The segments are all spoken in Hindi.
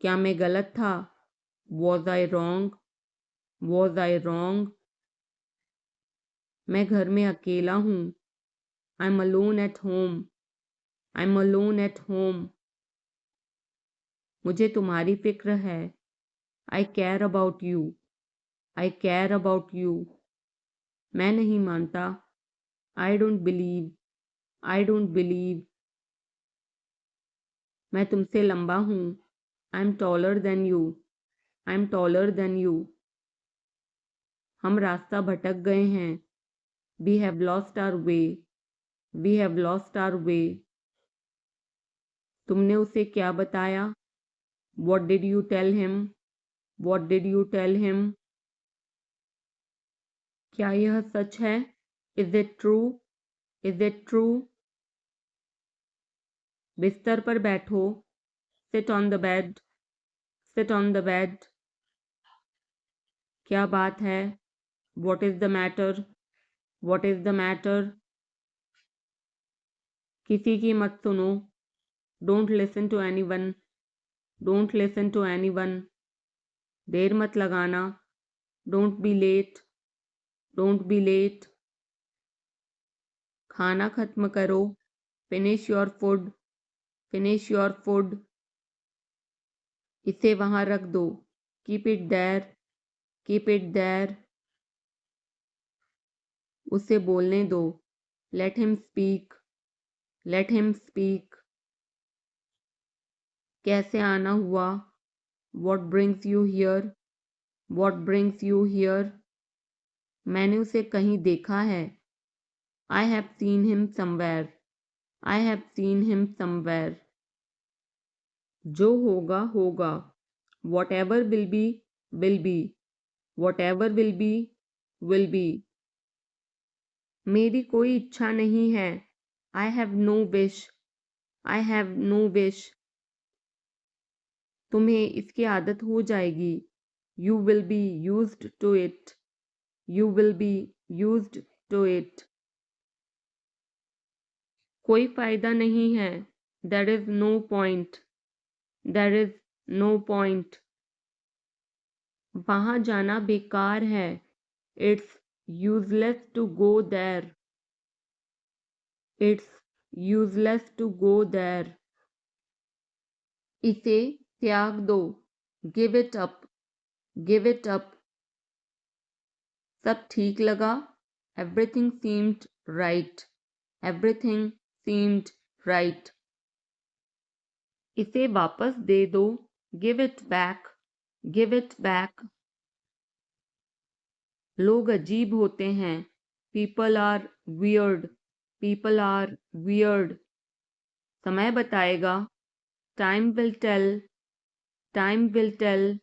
क्या मैं गलत था? Was I wrong? Was I wrong? मैं घर में अकेला हूँ। I am alone at home. I am alone at home. मुझे तुम्हारी फिक्र है। I care about you. I care about you. मैं नहीं मानता। I don't believe. I don't believe. मैं तुमसे लंबा हूँ। I am taller than you. I am taller than you. हम रास्ता भटक गए हैं। We have lost our way. We have lost our way. तुमने उसे क्या बताया? What did you tell him? What did you tell him? क्या यह सच है? Is it true? Is it true? बिस्तर पर बैठो। Sit on the bed. Sit on the bed. क्या बात है? What is the matter? What is the matter? किसी की मत सुनो। Don't listen to anyone. Don't listen to anyone. देर मत लगाना। Don't be late. Don't be late. खाना खत्म करो। Finish your food. Finish your food. इसे वहां रख दो। Keep it there. Keep it there. उसे बोलने दो। Let him speak. Let him speak. कैसे आना हुआ? What brings you here? What brings you here? मैंने उसे कहीं देखा है। I have seen him somewhere. I have seen him somewhere. जो होगा होगा। Whatever will be will be. Whatever will be will be. मेरी कोई इच्छा नहीं है। I have no wish. I have no wish. तुम्हें इसकी आदत हो जाएगी। You will be used to it. You will be used to it. कोई फायदा नहीं है। There is no point. There is no point. वहां जाना बेकार है। It's useless to go there. It's useless to go there. इसे त्याग दो। Give it up. Give it up. सब ठीक लगा। Everything seemed right. Everything seemed right. इसे वापस दे दो। Give it back. Give it back. लोग अजीब होते हैं। People are weird. People are weird. समय बताएगा। Time will tell. Time will tell.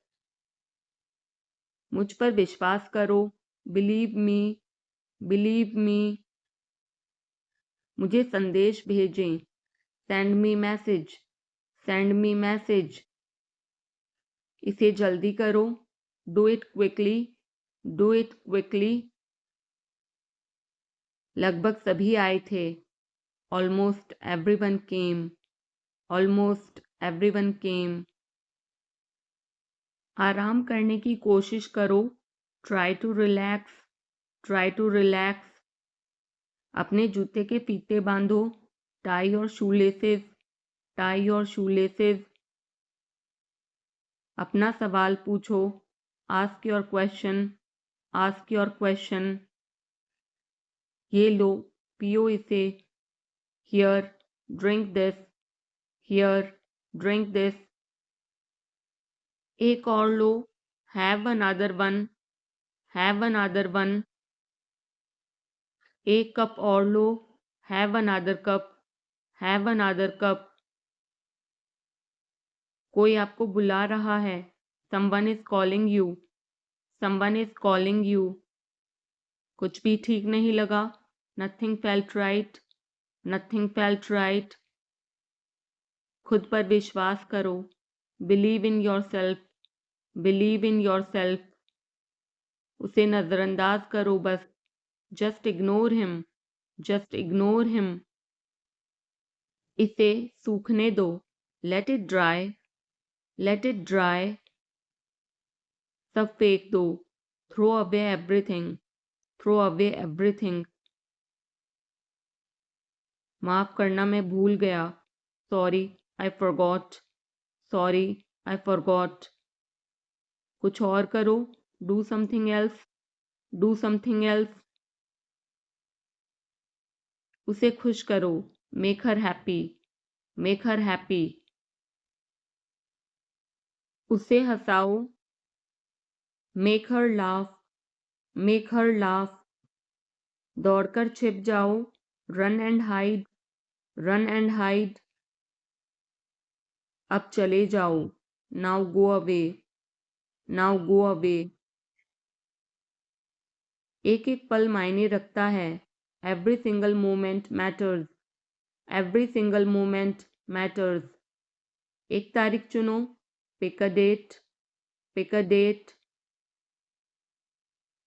मुझ पर विश्वास करो। Believe me. Believe me. मुझे संदेश भेजें। Send me message. Send me message. इसे जल्दी करो। Do it quickly. Do it quickly. लगभग सभी आए थे। Almost everyone came. Almost everyone केम। आराम करने की कोशिश करो। Try to relax. Try to relax. अपने जूते के फीते बांधो। टाई और शूलेसेस। टाई और शूलेसेस। अपना सवाल पूछो। Ask your question. Ask your question. ये लो, पियो इसे। Here, drink this. Here, drink this. एक और लो। Have another one. Have another one. एक कप और लो। Have another cup. Have another cup. कोई आपको बुला रहा है। Someone is calling you. Someone is calling you. कुछ भी ठीक नहीं लगा। Nothing felt right. Nothing felt right. खुद पर विश्वास करो। Believe in your self. Believe in yourself. उसे नजरअंदाज करो बस। Just ignore him. Just ignore him. इसे सूखने दो। Let it dry. Let it dry, सब फेंक दो, throw away everything, throw away everything. माफ करना, मैं भूल गया, sorry I forgot, sorry I forgot. कुछ और करो, do something else, do something else. उसे खुश करो, make her happy, make her happy. उसे हंसाओ, make her laugh, make her laugh. दौड़कर छिप जाओ, run and hide, run and hide. अब चले जाओ, now go away, now go away. एक एक पल मायने रखता है, every single moment matters, every single moment matters. एक तारीख चुनो, pick a date, pick a date.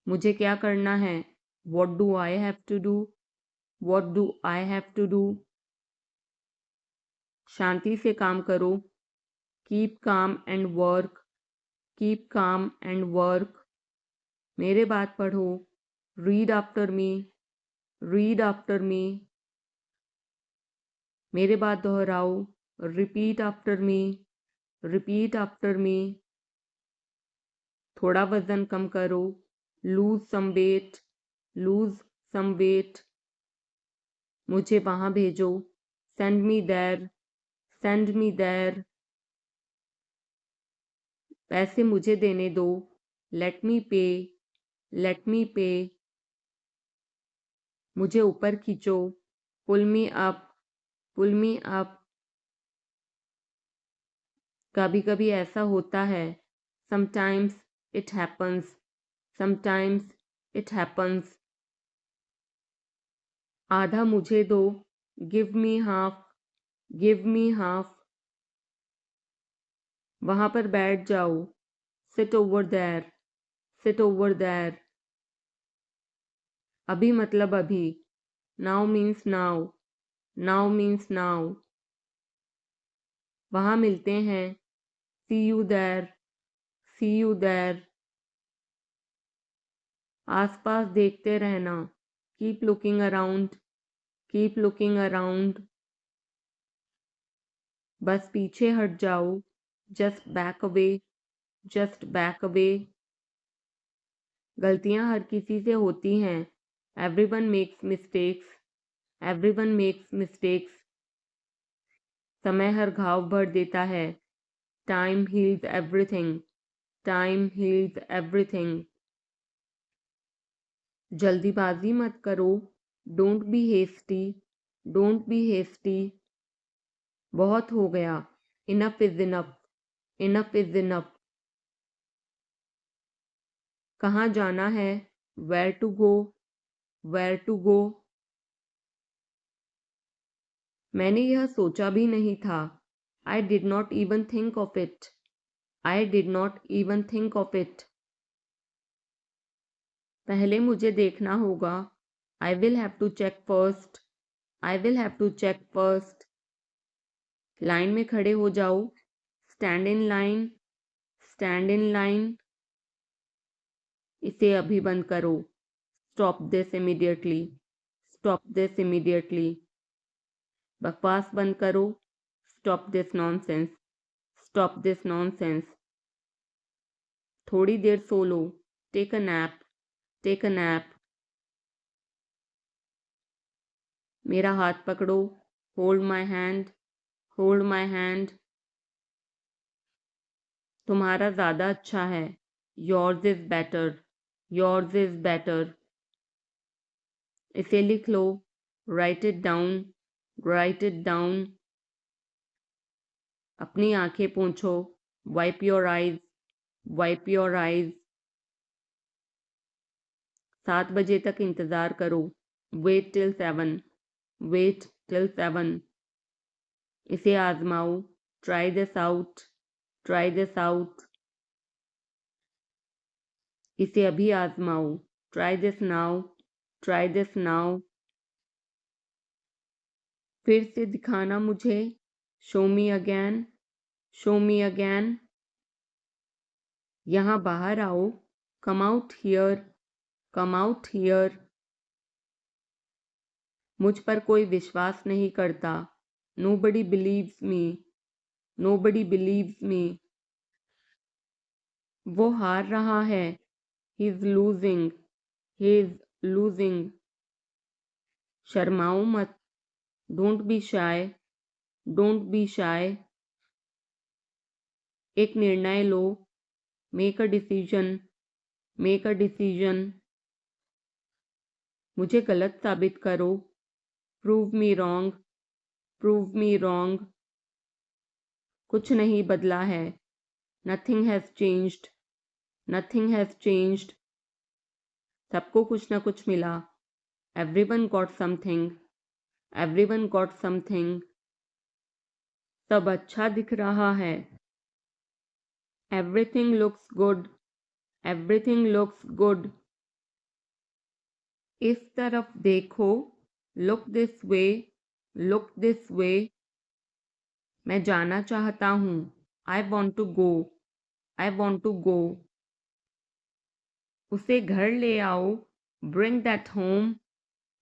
मुझे क्या करना है, what do I have to do, what do I have to do. शांति से काम करो, keep calm and work, keep calm and work. मेरे बात पढ़ो, read after me, read after me. मेरे बात दोहराओ, repeat after me, repeat after me. थोड़ा वजन कम करो, lose some weight, lose some weight. मुझे वहां भेजो, send me there, send me there. पैसे मुझे देने दो, लेट मी पे, लेट मी पे। मुझे ऊपर खींचो, पुल मी अप, पुल मी अप। कभी कभी ऐसा होता है, sometimes it happens, sometimes it happens. आधा मुझे दो, give me half, give me half. वहां पर बैठ जाओ, sit over there, sit over there. अभी मतलब अभी, now means now, now means now. वहां मिलते हैं, see you there, see you there. आसपास देखते रहना, keep looking around, keep looking around. बस पीछे हट जाओ, just back away, just back away. गलतियां हर किसी से होती हैं, everyone makes mistakes, everyone makes mistakes. समय हर घाव भर देता है, time heals everything, time heals everything. जल्दीबाजी मत करो, don't be hasty, don't be hasty. बहुत हो गया, enough is enough, enough is enough. कहाँ जाना है, where to go, where to go. मैंने यह सोचा भी नहीं था, I did not even think of it, I did not even think of it. पहले मुझे देखना होगा, I will have to check first, I will have to check first. Line में खड़े हो जाओ, stand in line, stand in line. इसे अभी बंद करो, stop this immediately, stop this immediately. बकवास बंद करो, stop this nonsense, stop this nonsense. थोड़ी देर सो लो, take a nap, take a nap. मेरा हाथ पकड़ो, hold my hand, hold my hand. तुम्हारा ज़्यादा अच्छा है, yours is better, yours is better. इसे लिख लो, write it down, write it down. अपनी आंखें पोंछो, wipe your eyes, wipe your eyes. 7 बजे तक इंतज़ार करो, वेट टिल 7, वेट टिल 7। इसे आजमाओ, try this out, try this out. इसे अभी आजमाओ, try this now, try this now. फिर से दिखाना मुझे, show me again, show me again. यहाँ बाहर आओ। Come out here, come out here. मुझ पर कोई विश्वास नहीं करता। Nobody believes me, nobody believes me. वो हार रहा है। He is losing, he is losing. शर्माओ मत। Don't be shy, don't be shy. एक निर्णय लो। Make a decision, make a decision. मुझे गलत साबित करो। Prove me wrong, prove me wrong. कुछ नहीं बदला है। Nothing has changed, nothing has changed. सबको कुछ ना कुछ मिला। Everyone got something, everyone got something. सब अच्छा दिख रहा है। Everything looks good, everything looks good. इस तरफ देखो। Look this way, look this way. मैं जाना चाहता हूँ। I want to go, I want to गो। उसे घर ले आओ। Bring that home,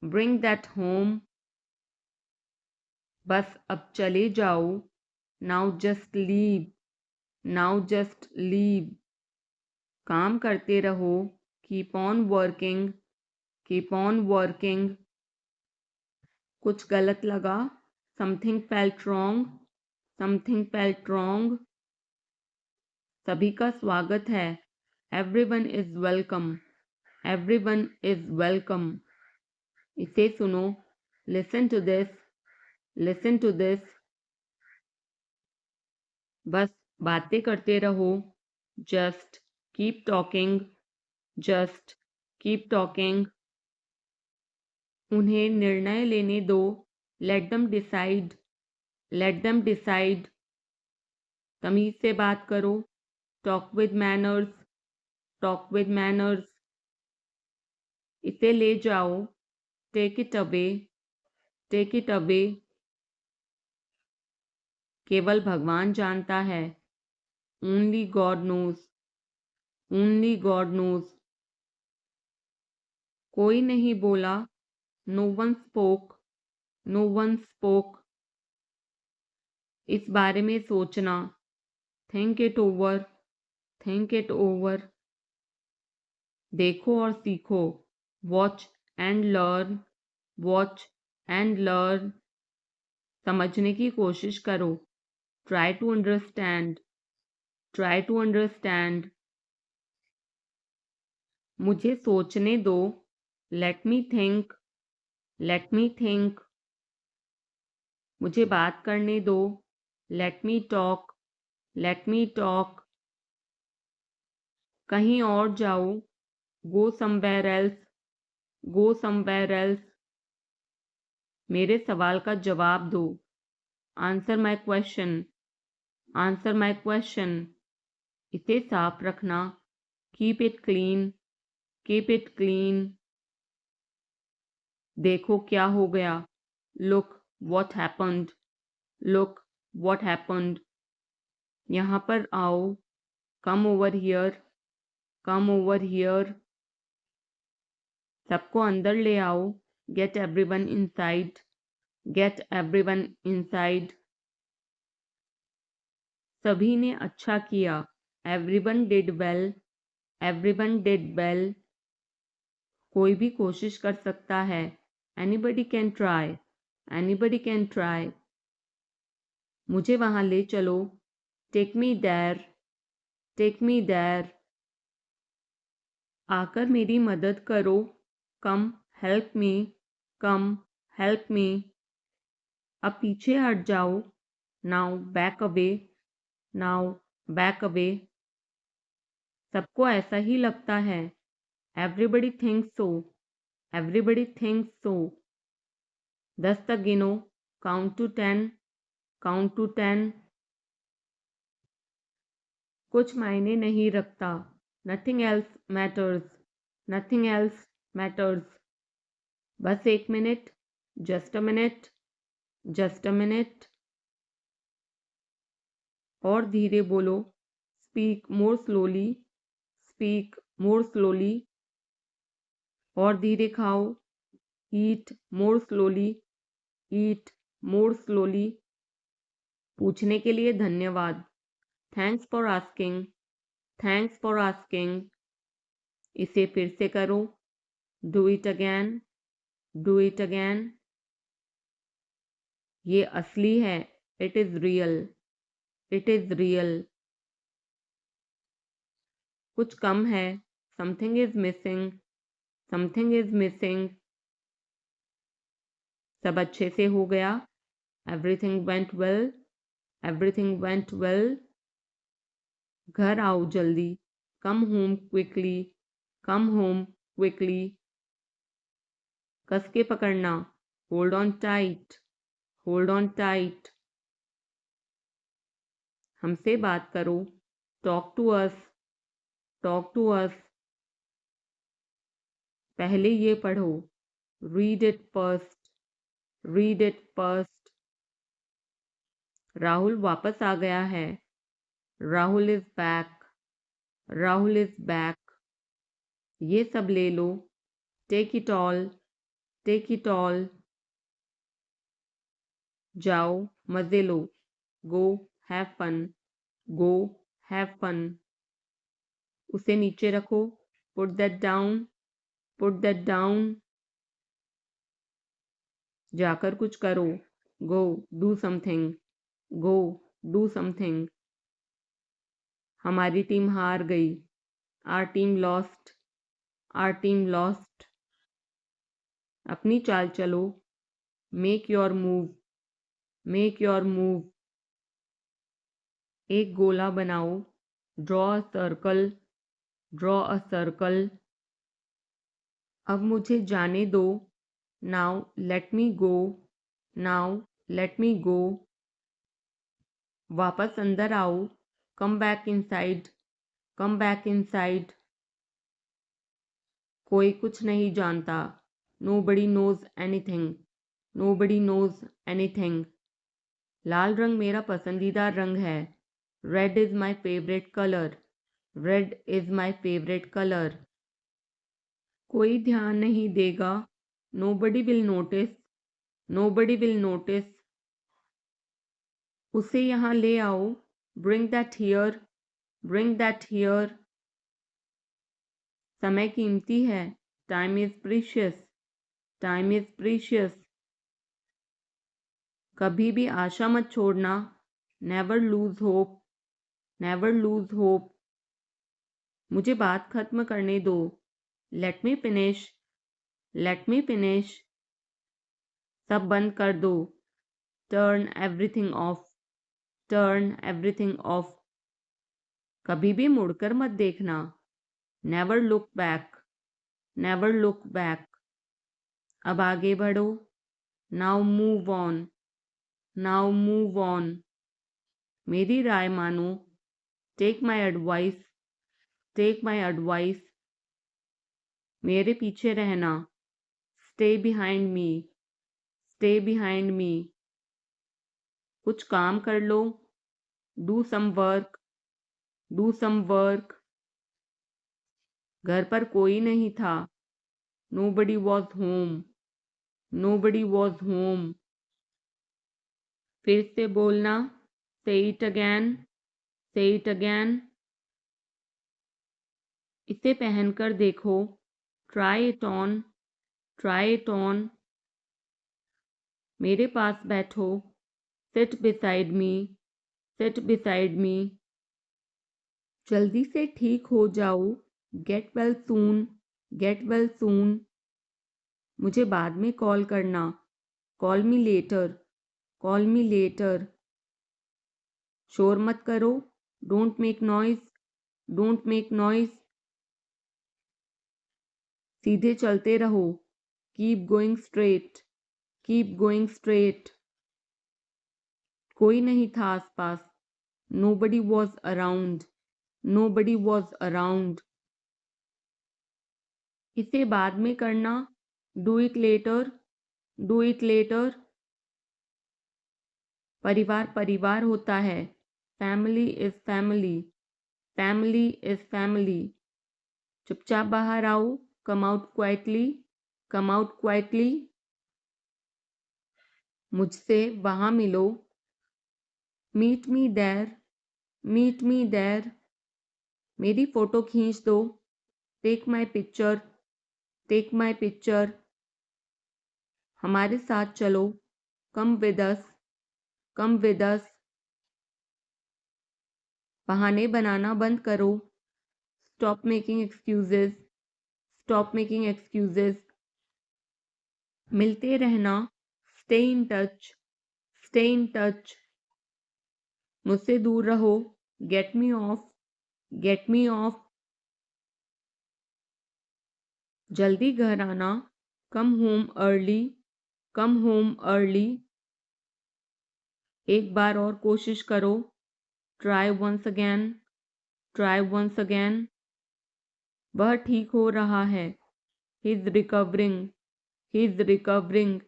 bring that home. बस अब चले जाओ। Now just leave, now just leave. काम करते रहो। Keep on working, keep on working. कुछ गलत लगा। Something felt wrong, something felt wrong. सभी का स्वागत है। Everyone is welcome, everyone is welcome. इसे सुनो। Listen to this, listen to this. बस बातें करते रहो। Just keep talking, just keep talking. उन्हें निर्णय लेने दो। Let them decide, let them decide. तमीज से बात करो। Talk with manners, talk with manners. इसे ले जाओ। Take it away, take it away. केवल भगवान जानता है। Only God knows, only God knows. कोई नहीं बोला। No one spoke, no one spoke. इस बारे में सोचना। Think it over, think it over. देखो और सीखो। Watch and learn, watch and learn. समझने की कोशिश करो। Try to understand, try to understand. मुझे सोचने दो। Let me think, let me think. मुझे बात करने दो। Let me talk, let me talk. कहीं और जाओ। Go somewhere else, go somewhere else. मेरे सवाल का जवाब दो। Answer my question, answer my question. इसे साफ रखना। Keep it clean, keep it clean. देखो क्या हो गया। Look what happened, look what happened. यहाँ पर आओ। Come over here, come over here. सबको अंदर ले आओ। Get everyone inside, get everyone inside. सभी ने अच्छा किया। Everyone did well, everyone did well. कोई भी कोशिश कर सकता है। Anybody can try, anybody can try. मुझे वहां ले चलो। Take me there, take me there. आकर मेरी मदद करो। Come help me, come help me. अब पीछे हट जाओ। Now back away, now back away. सबको ऐसा ही लगता है। एवरीबडी थिंक्स सो, एवरीबडी थिंक्स सो। 10 तक गिनो। Count to 10, count to 10। कुछ मायने नहीं रखता। Nothing else matters, nothing else matters. बस 1 minute, just a minute, just a minute. और धीरे बोलो, speak more slowly, speak more slowly. और धीरे खाओ, ईट मोर स्लोली, ईट मोर स्लोली। पूछने के लिए धन्यवाद, thanks for asking, thanks for asking. इसे फिर से करो, do it again, do it again. ये असली है, it is real, it is real. कुछ कम है, something is missing, something is missing. सब अच्छे से हो गया, everything went well, everything went well. घर आओ जल्दी, come home quickly, come home quickly. कस के पकड़ना, hold on tight, hold on tight. हमसे बात करो, talk to us, talk to us. पहले ये पढ़ो, read it first, read it first. Rahul वापस आ गया है, Rahul is back, Rahul is back. ये सब ले लो, take it all, take it all. जाओ मजे लो, go have fun, go have fun. उसे नीचे रखो, put that down, put that down. जाकर कुछ करो, go do something, go do something. हमारी टीम हार गई, our team lost, are team lost. अपनी चाल चलो, make your move, make your move. एक गोला बनाओ, draw a circle, draw a circle. अब मुझे जाने दो, now let me go, now let me go. वापस अंदर आओ, come back inside, come back inside. कोई कुछ नहीं जानता, nobody knows anything, nobody knows anything. लाल रंग मेरा पसंदीदा रंग है, red is my favourite colour, red is my favourite colour. कोई ध्यान नहीं देगा, nobody will notice, nobody will notice. उसे यहाँ ले आओ, bring that here, bring that here. समय कीमती है, time is precious, time is precious. कभी भी आशा मत छोड़ना, never lose hope, never lose hope. मुझे बात खत्म करने दो, let me finish, let me finish. सब बंद कर दो, turn everything of, turn everything of. कभी भी मुड़कर मत देखना, never look back, never look back. अब आगे बढ़ो, now move on, now move on. मेरी राय मानो, take my advice, take my advice. मेरे पीछे रहना, stay behind me, stay behind me. कुछ काम कर लो, do some work, do some work. घर पर कोई नहीं था, nobody was home, nobody was home. फिर से बोलना, say it again, say it again. इसे पहनकर देखो, try it on, try it on. मेरे पास बैठो, seat beside me, seat beside me. जल्दी से ठीक हो जाओ, get well soon, get well soon. मुझे बाद में कॉल करना, call me later, call me later. शोर मत करो, don't make noise, don't make noise. सीधे चलते रहो, keep going straight, keep going straight. कोई नहीं था आसपास, nobody was around, nobody was around. इसे बाद में करना, do it later, do it later. परिवार परिवार होता है, family is family, family is family. चुपचाप बाहर आओ, come out quietly, come out quietly. मुझसे वहां मिलो, meet me there, meet me there. मेरी फोटो खींच दो, take my picture, take my picture. हमारे साथ चलो, come with us, come with us. बहाने बनाना बंद करो, stop making excuses, stop making excuses. मिलते रहना, stay in touch, stay in touch. मुझसे दूर रहो, get me off, get me off. जल्दी घर आना, come home early, come home early. एक बार और कोशिश करो, try once again, try once again. वह ठीक हो रहा है, he is recovering, he is recovering.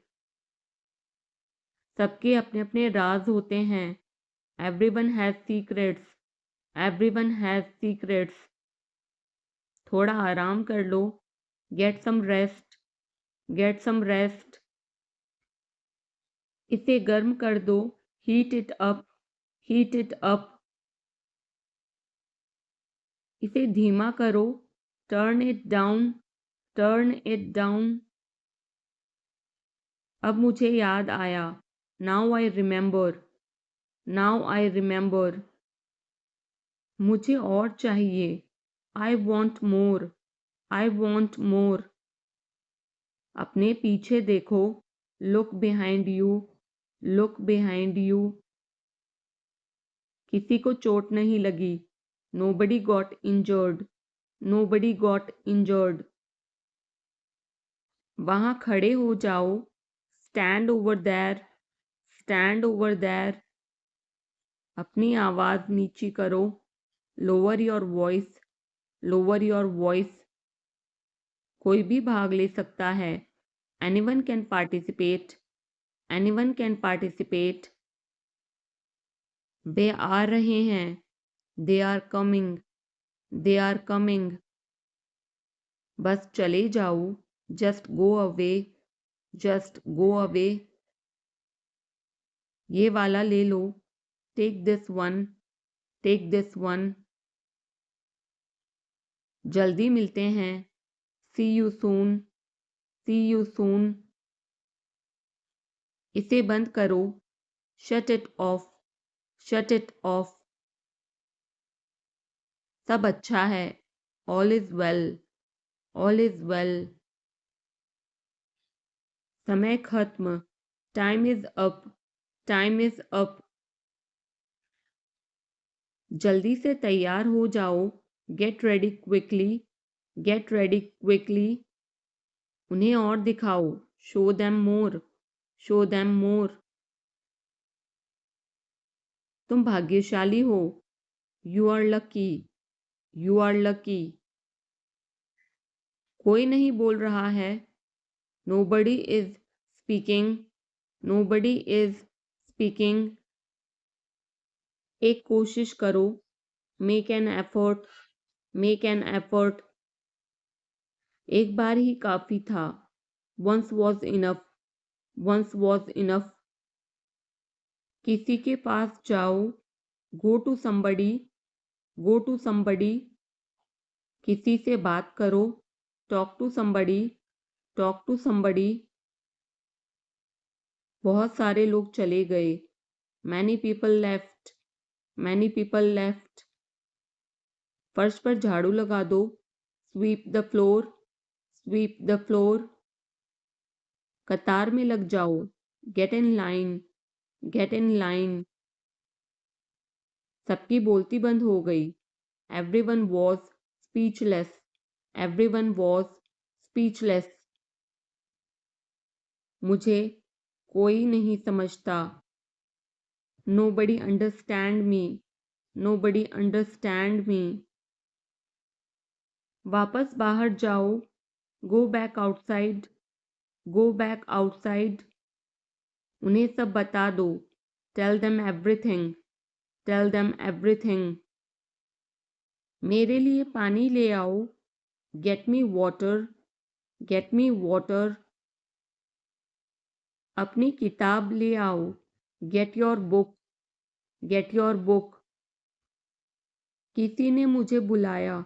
सबके अपने अपने राज होते हैं, everyone has secrets, everyone has secrets. थोड़ा आराम कर लो, get some rest, get some rest. इसे गर्म कर दो, heat it up, heat it up. इसे धीमा करो, turn it down, turn it down. अब मुझे याद आया, now I remember, now I remember. मुझे और चाहिए, I want more, I want more. अपने पीछे देखो, look behind you, look behind you. किसी को चोट नहीं लगी, nobody got injured, nobody got injured. वहां खड़े हो जाओ, stand over there, stand over there. अपनी आवाज नीची करो, lower your voice, lower your voice. कोई भी भाग ले सकता है, anyone can participate, anyone can participate. वे आ रहे हैं, they are coming, they are coming. बस चले जाओ, just go away, just go away. ये वाला ले लो, take this one, take this one. जल्दी मिलते हैं, see you soon, C you soon. इसे बंद करो, shut it off, shut it off. सब अच्छा है, all is well, all is well. समय खत्म, time is up, time is up. जल्दी से तैयार हो जाओ, get ready quickly, get ready quickly. उन्हें और दिखाओ, show them more, show them more. तुम भाग्यशाली हो, you are lucky, you are lucky. कोई नहीं बोल रहा है, nobody is speaking, nobody is speaking. एक कोशिश करो, make an effort, make an effort. एक बार ही काफी था, once was enough, once was enough. किसी के पास जाओ, go to somebody, go to somebody. किसी से बात करो, talk to somebody, talk to somebody. बहुत सारे लोग चले गए, many people left, many people left. फर्श पर झाड़ू लगा दो, sweep the floor, sweep the floor. कतार में लग जाओ, get in line, get in line. सबकी बोलती बंद हो गई, everyone was speechless, everyone was speechless. मुझे कोई नहीं समझता, nobody understand me, nobody understand me. वापस बाहर जाओ, go back outside, go back outside. उन्हें सब बता दो, tell them everything, Tell them everything. मेरे लिए पानी ले आओ. Get me water. Get me water. अपनी किताब ले आओ. Get your book. Get your book. किसी ने मुझे बुलाया.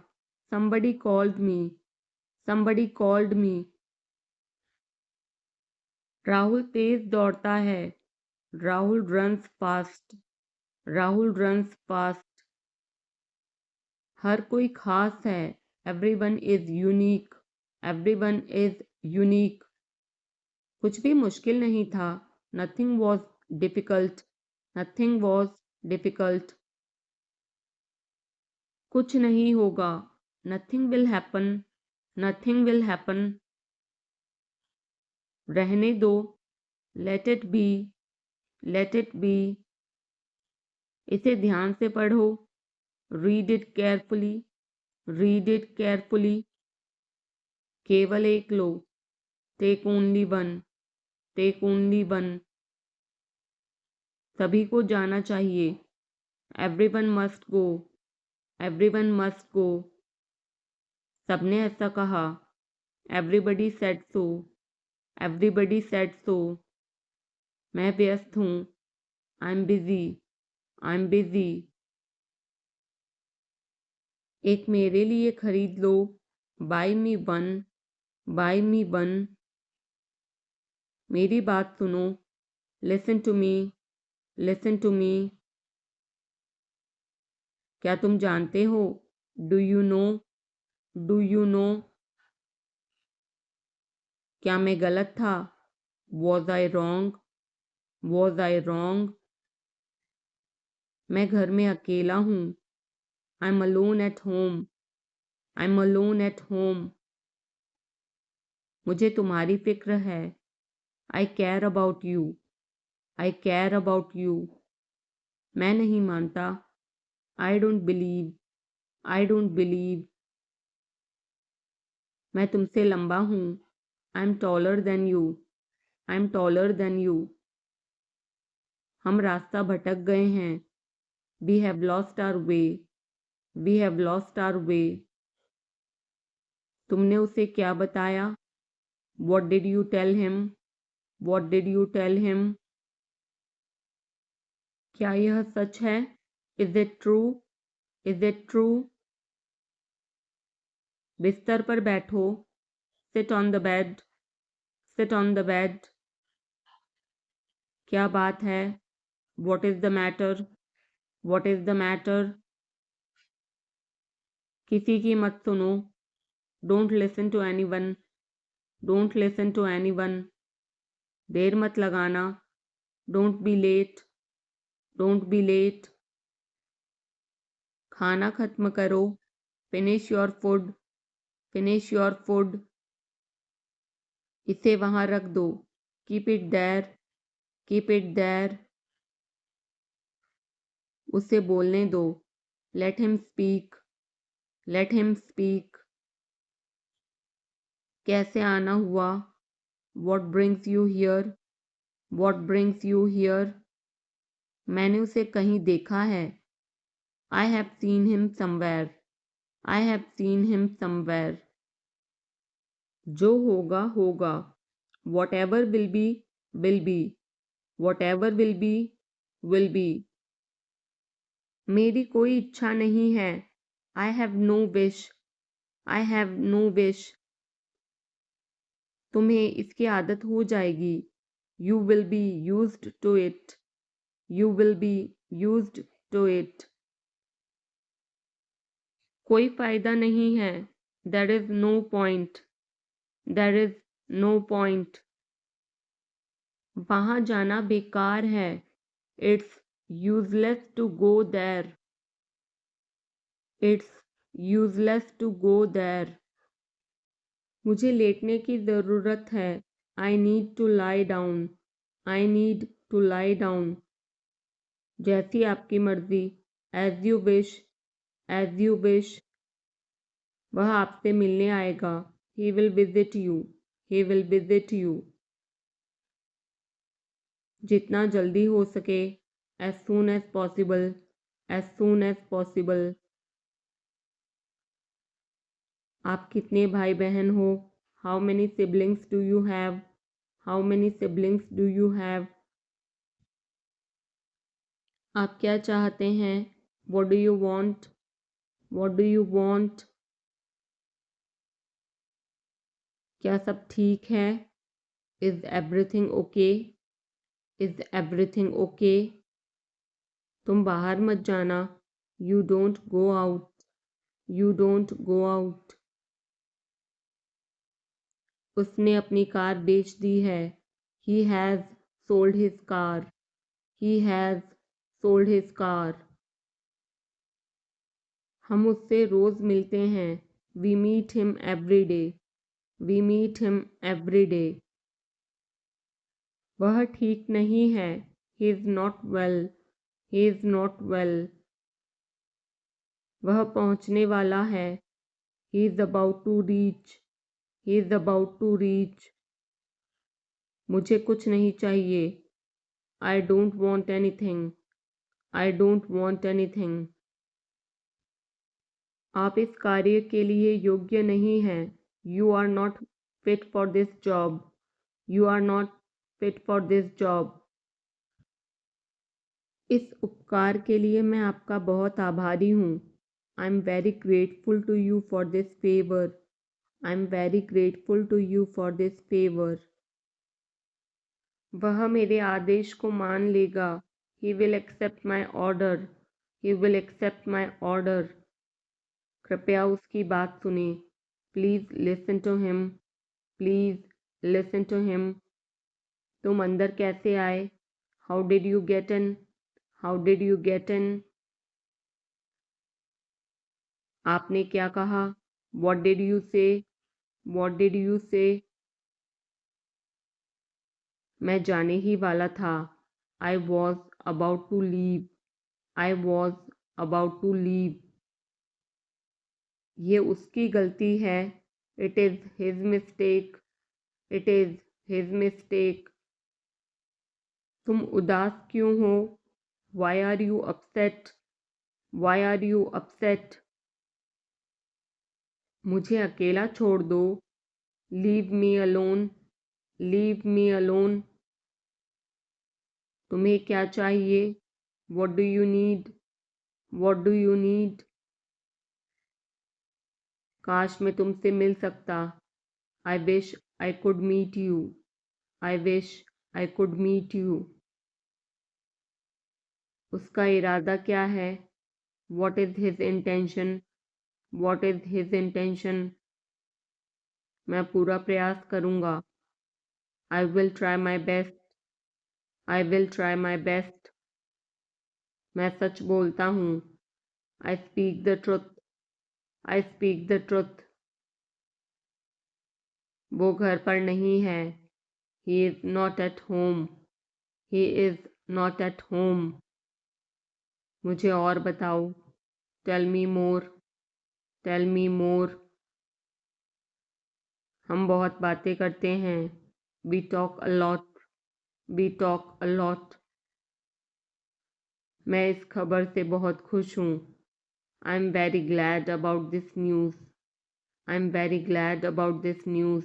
Somebody called me. Somebody called me. Rahul तेज दौड़ता है. Rahul runs fast. Rahul runs fast. हर कोई खास है. Everyone is unique. Everyone is unique. कुछ भी मुश्किल नहीं था. Nothing was difficult. Nothing was difficult. कुछ नहीं होगा. Nothing will happen. Nothing will happen. रहने दो. Let it be. Let it be. इसे ध्यान से पढ़ो. Read it carefully. Read it carefully. केवल एक लो. Take only one. Take only one. सभी को जाना चाहिए. Everyone must go. Everyone must go. सबने ऐसा कहा. Everybody said so. Everybody said so. मैं व्यस्त हूँ. I'm busy. I'm busy. एक मेरे लिए खरीद लो. Buy me one. Buy me one. मेरी बात सुनो. Listen to me. Listen to me. क्या तुम जानते हो? Do you know? Do you know? क्या मैं गलत था? Was I wrong? Was I wrong? मैं घर में अकेला हूँ. I'm alone at home. I'm alone at home. मुझे तुम्हारी फिक्र है. I care about you. I care about you. मैं नहीं मानता. I don't believe. I don't believe. मैं तुमसे लंबा हूँ. I'm taller than you. I'm taller than you. हम रास्ता भटक गए हैं. We have lost our way. We have lost our way. तुमने उसे क्या बताया? What did you tell him? What did you tell him? क्या यह सच है? Is it true? Is it true? बिस्तर पर बैठो. Sit on the bed. Sit on the bed. क्या बात है? What is the matter? What is the matter? किसी की मत सुनो. Don't listen to anyone. Don't listen to anyone. देर मत लगाना. Don't be late. Don't be late. खाना खत्म करो. Finish your food. Finish your food. इसे वहां रख दो. Keep it there. Keep it there. उसे बोलने दो. Let him speak. Let him speak. कैसे आना हुआ? What brings you here? What brings you here? मैंने उसे कहीं देखा है. I have seen him somewhere. I have seen him somewhere. जो होगा होगा. Whatever will be will be. Whatever will be will be. मेरी कोई इच्छा नहीं है. I have no wish. I have no wish. तुम्हें इसकी आदत हो जाएगी. You will be used to it. You will be used to it. कोई फायदा नहीं है. There is no point. There is no point. वहाँ जाना बेकार है. It's useless to go there. It's useless to go there. मुझे लेटने की ज़रूरत है. I need to lie down. I need to lie down. जैसी आपकी मर्जी. As you wish. As you wish. वह आपसे मिलने आएगा. He will visit you. He will visit you. जितना जल्दी हो सके. As soon as possible. as soon as possible. आप कितने भाई बहन हो? How many siblings do you have? How many siblings do you have? आप क्या चाहते हैं? What do you want? What do you want? क्या सब ठीक है? Is everything okay? Is everything okay? तुम बाहर मत जाना. You don't go out. You don't go out. उसने अपनी कार बेच दी है. He has sold his car. He has sold his car. हम उससे रोज़ मिलते हैं. We meet him every day. We meet him every day. वह ठीक नहीं है. He is not well. He is not well. वह पहुंचने वाला है. He is about to reach. He is about to reach. मुझे कुछ नहीं चाहिए. I don't want anything. I don't want anything. आप इस कार्य के लिए योग्य नहीं हैं. You are not fit for this job. You are not fit for this job. इस उपकार के लिए मैं आपका बहुत आभारी हूँ. I'm very grateful to you for this favor. I'm very grateful to you for this favor. वह मेरे आदेश को मान लेगा. He will accept my order. He will accept my order. कृपया उसकी बात सुने. Please listen to him. Please listen to him. तुम अंदर कैसे आए? How did you get in? How did you get in? आपने क्या कहा? What did you say? What did you say? मैं जाने ही वाला था. I was about to leave. I was about to leave. ये उसकी गलती है. It is his mistake. It is his mistake. तुम उदास क्यों हो? Why are you upset? Why are you upset? मुझे अकेला छोड़ दो. Leave me alone. Leave me alone. तुम्हें क्या चाहिए? What do you need? What do you need? काश मैं तुमसे मिल सकता. I wish I could meet you. I wish I could meet you. उसका इरादा क्या है? What is his intention? What is his intention? मैं पूरा प्रयास करूँगा. I will try my best. I will try my best. मैं सच बोलता हूँ. I speak the truth. I speak the truth. वो घर पर नहीं है. He is not at home. He is not at home. मुझे और बताओ. Tell me more. Tell me more. हम बहुत बातें करते हैं. We talk a lot. We talk a lot. मैं इस खबर से बहुत खुश हूँ. I'm very glad about this news. I'm very glad about this news.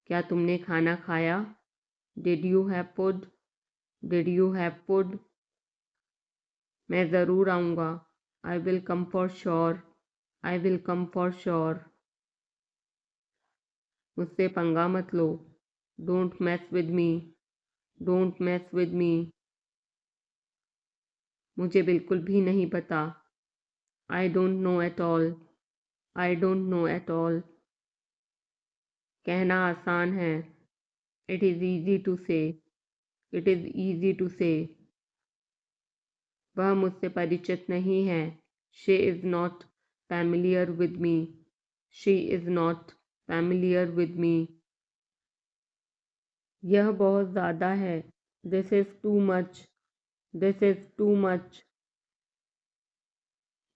क्या तुमने खाना खाया? Did you have food? Did you have food? मैं ज़रूर आऊँगा. I will come for sure. I will come for sure. मुझसे पंगा मत लो. Don't mess with me. Don't mess with me. मुझे बिल्कुल भी नहीं पता. I don't know at all. I don't know at all. कहना आसान है. It is easy to say. It is easy to say. वह मुझसे परिचित नहीं है. She is not familiar with me. She is not familiar with me. यह बहुत ज़्यादा है. This is too much. This is too much.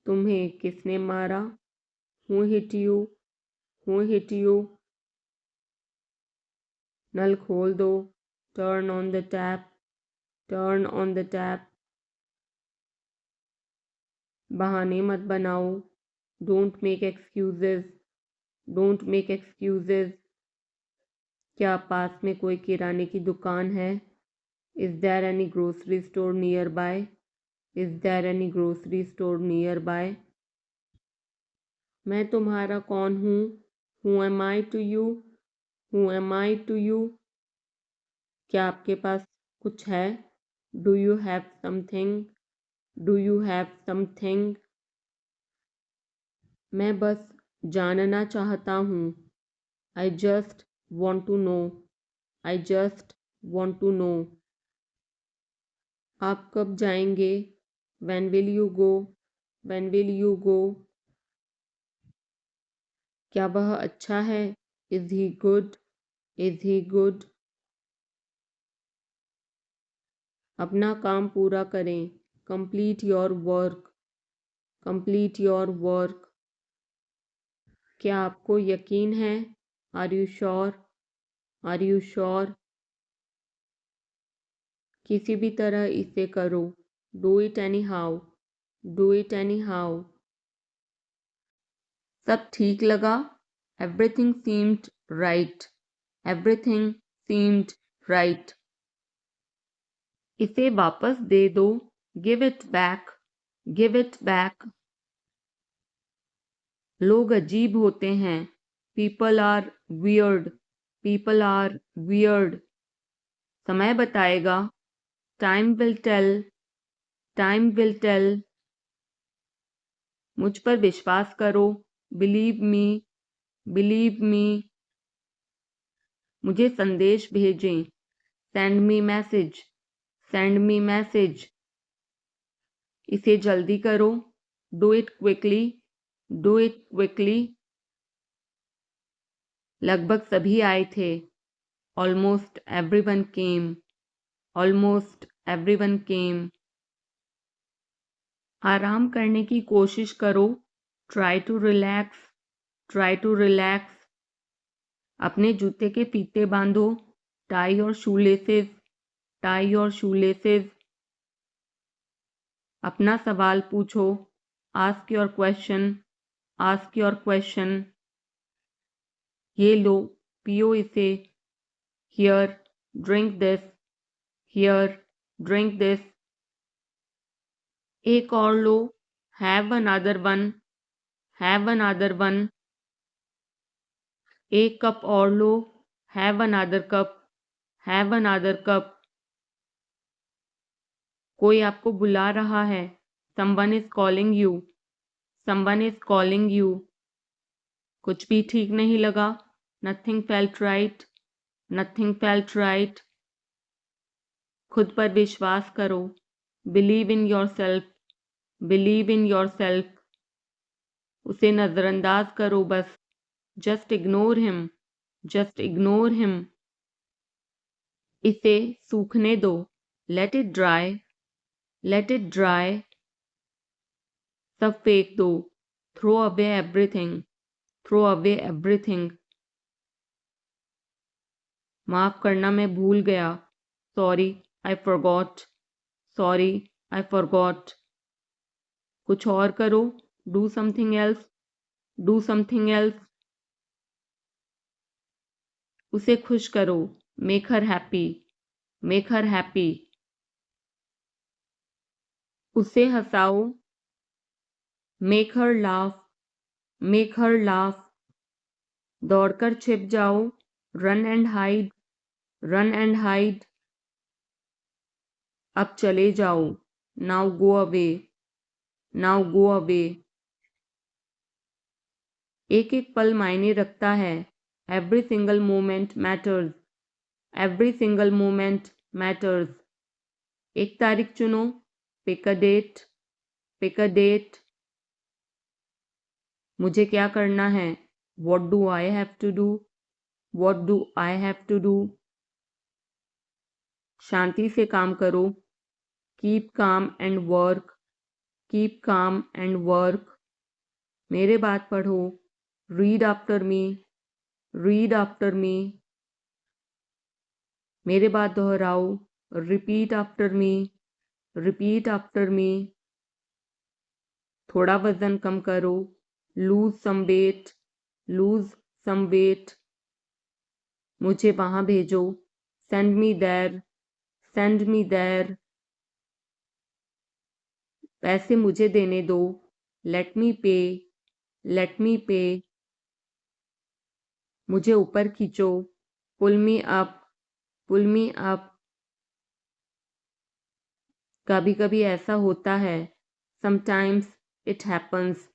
तुम्हें किसने मारा? Who hit you? Who hit you? नल खोल दो. Turn on the tap. Turn on the tap. बहाने मत बनाओ, don't make excuses, don't make excuses. क्या पास में कोई किराने की दुकान है? Is there any grocery store nearby? Is there any grocery store nearby? मैं तुम्हारा कौन हूँ? Who am I to you? Who am I to you? क्या आपके पास कुछ है? Do you have something? Do you have something? मैं बस जानना चाहता हूँ। I just want to know. I just want to know. आप कब जाएंगे? When will you go? When will you go? क्या वह अच्छा है? Is he good? Is he good? अपना काम पूरा करें। Complete your work. Complete your work. क्या आपको यकीन है? Are you sure? Are you sure? किसी भी तरह इसे करो। Do it anyhow. Do it anyhow. सब ठीक लगा? Everything seemed right. Everything seemed right. इसे वापस दे दो। Give it back. Give it back. लोग अजीब होते हैं। People are weird. People are weird. समय बताएगा। Time will tell. Time will tell. मुझ पर विश्वास करो। Believe me. Believe me. मुझे संदेश भेजें। Send me message. Send me message. इसे जल्दी करो। Do it quickly. Do it quickly. लगभग सभी आए थे। Almost everyone came. Almost everyone came. आराम करने की कोशिश करो। Try to relax. Try to relax. अपने जूते के फीते बांधो। Tie your shoelaces. Tie your shoelaces. अपना सवाल पूछो। Ask your question. Ask your question. ये लो, पियो इसे। Here, drink this. Here, drink this. एक और लो। Have another one. Have another one. एक कप और लो। Have another cup. Have another cup. कोई आपको बुला रहा है। Someone is calling you. Someone is calling you. कुछ भी ठीक नहीं लगा। Nothing felt right. Nothing felt right. खुद पर विश्वास करो। Believe in yourself. Believe in yourself. उसे नजरअंदाज करो बस। Just ignore him. Just ignore him. इसे सूखने दो। Let it dry. Let it dry. सब फेंक दो। Throw away everything. Throw away everything. माफ करना मैं भूल गया। Sorry, I forgot. Sorry, I forgot. कुछ और करो। Do something else. Do something else. उसे खुश करो। Make her happy. Make her happy. उसे हंसाओ। Make her laugh. Make her laugh. दौड़कर छिप जाओ। Run and hide. Run and hide. अब चले जाओ। Now go away. Now go away. एक एक पल मायने रखता है। Every single moment matters. Every single moment matters. एक तारीख चुनो। Pick a date. Pick a date. मुझे क्या करना है? What do I have to do? What do I have to do? शांति से काम करो। Keep calm and work. Keep calm and work. मेरे बात पढ़ो। Read after me. Read after me. मेरे बात दोहराओ। Repeat after me. Repeat after me. थोड़ा वजन कम करो, lose some weight, lose some weight. मुझे वहां भेजो, send me there, send me there. पैसे मुझे देने दो, लेट मी पे, लेट मी पे। मुझे ऊपर खींचो, पुल मी अप, पुल मी अप। कभी कभी ऐसा होता है, sometimes it happens,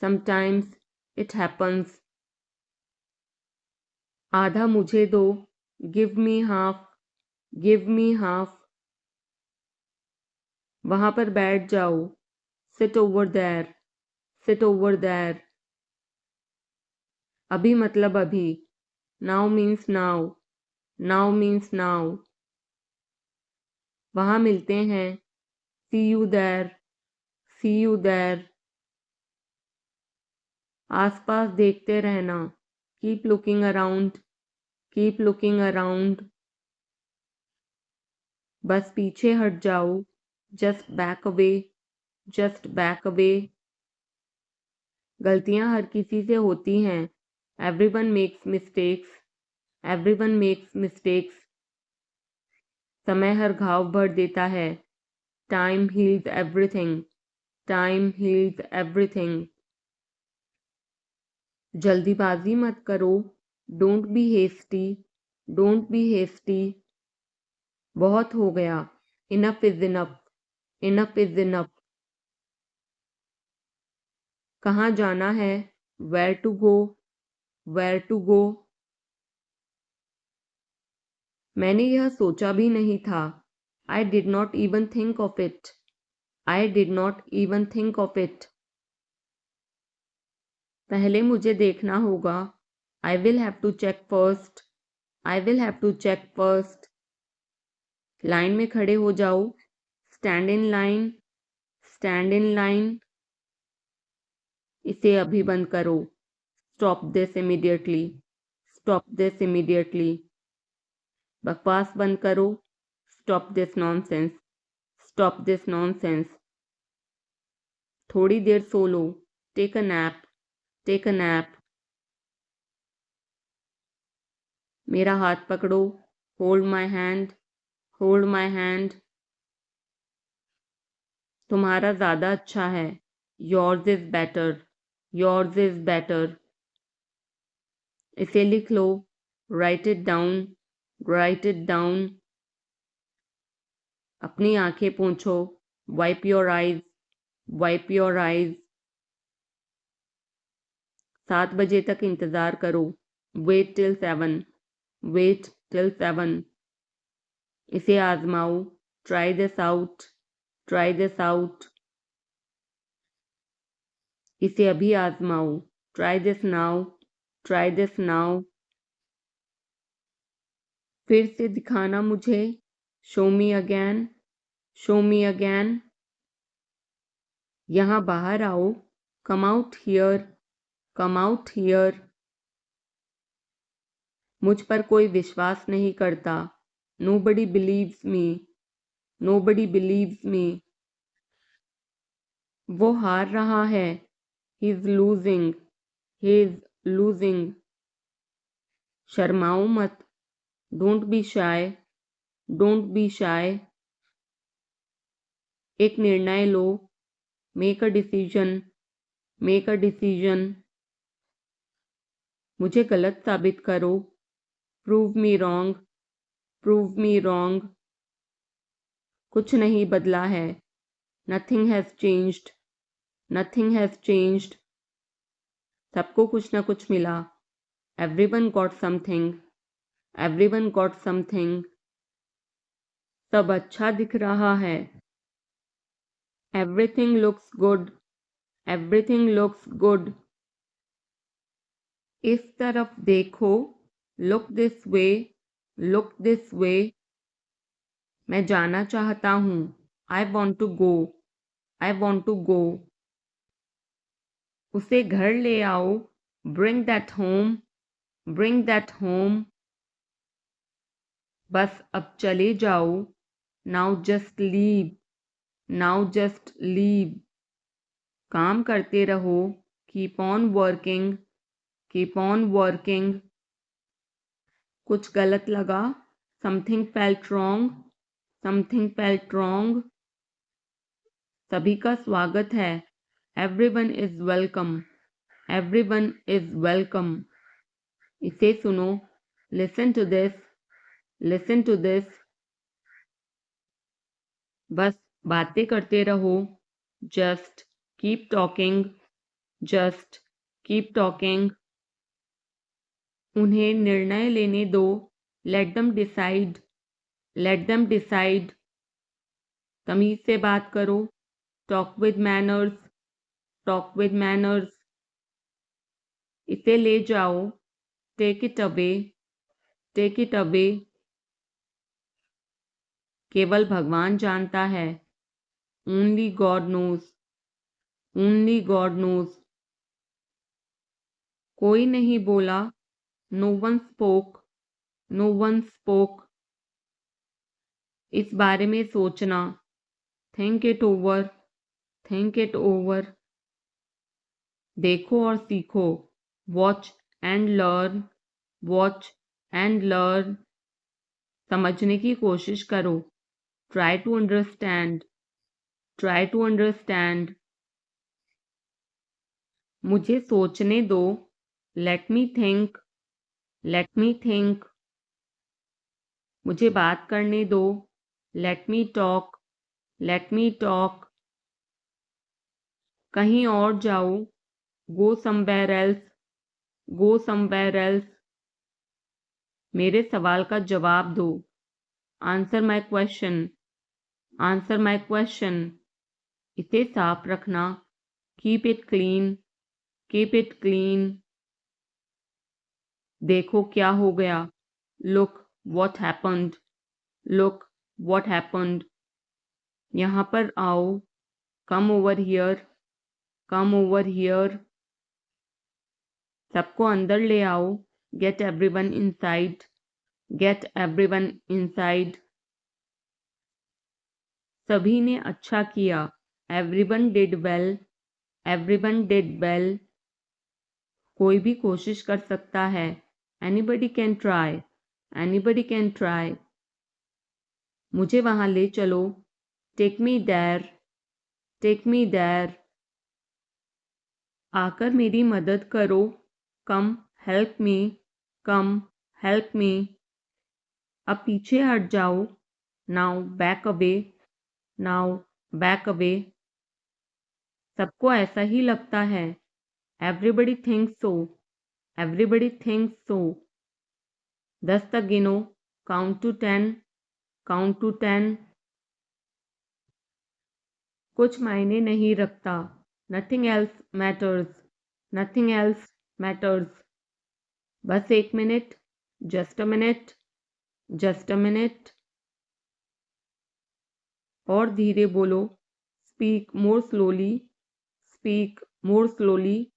sometimes it happens. आधा मुझे दो, give me half, give me half. वहां पर बैठ जाओ, sit over there, sit over there. अभी मतलब अभी, now means now, now means now. वहां मिलते हैं, see you there, see you there. आसपास देखते रहना, keep looking around, keep looking around. बस पीछे हट जाओ, just back away, just back away. गलतियां हर किसी से होती हैं, everyone makes mistakes, everyone makes mistakes. समय हर घाव भर देता है, time heals everything, time heals everything. जल्दीबाजी मत करो, don't be hasty, don't be hasty. बहुत हो गया, enough is enough, enough is enough. कहाँ जाना है, where to go, where to go. मैंने यह सोचा भी नहीं था, I did not even think of it, I did not even think of it. पहले मुझे देखना होगा, I will have to check first, I will have to check first. Line में खड़े हो जाओ, stand in line, stand in line. इसे अभी बंद करो, stop this immediately, stop this immediately. बकवास बंद करो, stop this nonsense, stop this nonsense. थोड़ी देर सो लो, take a nap, take a nap. मेरा हाथ पकड़ो, hold my hand, hold my hand. तुम्हारा ज़्यादा अच्छा है, yours is better, yours is better. इसे लिख लो, write it down, write it down. अपनी आंखें पोंछो, wipe your eyes, wipe your eyes. 7 बजे तक इंतज़ार करो, वेट टिल 7, वेट टिल 7। इसे आजमाओ, try this out, try this out. इसे अभी आजमाओ, try this now, try this now. फिर से दिखाना मुझे, show me again, show me again. यहाँ बाहर आओ, come out here, come out here. मुझ पर कोई विश्वास नहीं करता, nobody believes me, nobody believes me. वो हार रहा है, he is losing, he is losing. शर्माओ मत, don't be shy, don't be shy. एक निर्णय लो, make a decision, make a decision. मुझे गलत साबित करो, prove me wrong, prove me wrong. कुछ नहीं बदला है, nothing has changed, nothing has changed. सबको कुछ न कुछ मिला, everyone got something, everyone got something. सब अच्छा दिख रहा है, everything looks good, everything looks good. इस तरफ देखो, look this way, look this way. मैं जाना चाहता हूँ, I want to go, I want to गो। उसे घर ले आओ, bring that home, bring that home. बस अब चले जाओ, now just leave, now just leave. काम करते रहो, keep on working, keep on working. कुछ गलत लगा, something felt wrong, something felt wrong. सभी का स्वागत है, everyone is welcome, everyone is welcome. इसे सुनो, listen to this, listen to this. बस बातें करते रहो, just keep talking, just keep talking. उन्हें निर्णय लेने दो, let them decide, let them decide. तमीज से बात करो, talk with manners, talk with manners. इसे ले जाओ, take it away, take it away. केवल भगवान जानता है, only God knows, only God knows. कोई नहीं बोला, no one spoke, no one spoke. इस बारे में सोचना, think it over, think it over. देखो और सीखो, watch and learn, watch and learn. समझने की कोशिश करो, try to understand, try to understand. मुझे सोचने दो, let me think, let me think. मुझे बात करने दो, let me talk, let me talk. कहीं और जाओ, go somewhere else, go somewhere else. मेरे सवाल का जवाब दो, answer my question, answer my question. इसे साफ रखना, keep it clean, keep it clean. देखो क्या हो गया, look what happened, look what happened. यहाँ पर आओ, come over here, come over here. सबको अंदर ले आओ, get everyone inside, get everyone inside. सभी ने अच्छा किया, everyone did well, everyone did well. कोई भी कोशिश कर सकता है, anybody can try, anybody can try. मुझे वहां ले चलो, take me there, take me there. आकर मेरी मदद करो, come help me, come help me. अब पीछे हट जाओ, now back away, now back away. सबको ऐसा ही लगता है, एवरीबडी थिंक्स सो, एवरीबडी थिंक्स सो। 10 तक गिनो, काउंट टू 10, काउंट टू 10। कुछ मायने नहीं रखता, nothing else matters, nothing else matters. बस 1 minute, just a minute, just a minute. और धीरे बोलो, speak more slowly, speak more slowly.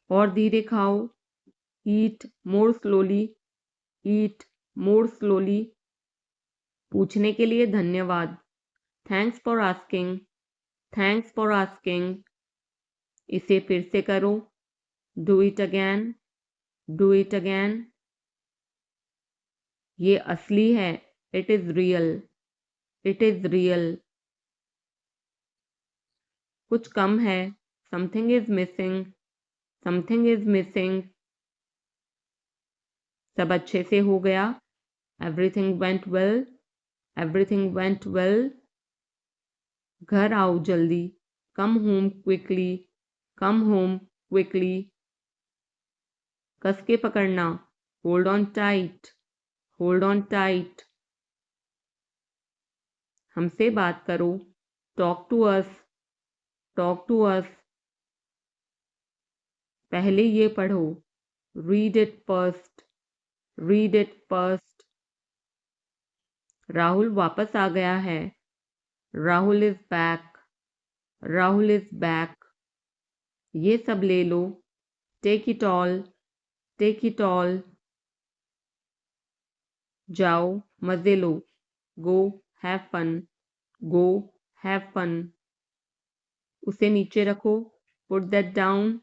और धीरे खाओ, ईट मोर स्लोली, ईट मोर स्लोली। पूछने के लिए धन्यवाद, thanks for asking, thanks for asking. इसे फिर से करो, do it again, do it again. ये असली है, it is real, it is real. कुछ कम है, something is missing, something is missing. सब अच्छे से हो गया, everything went well, everything went well. घर आओ जल्दी, come home quickly, come home quickly. कस के पकड़ना, hold on tight, hold on tight. हमसे बात करो, talk to us, talk to us. पहले ये पढ़ो, read it first, read it first. Rahul वापस आ गया है, Rahul is back, Rahul is back. ये सब ले लो, take it all, take it all. जाओ मजे लो, go have fun, go have fun. उसे नीचे रखो, put that down,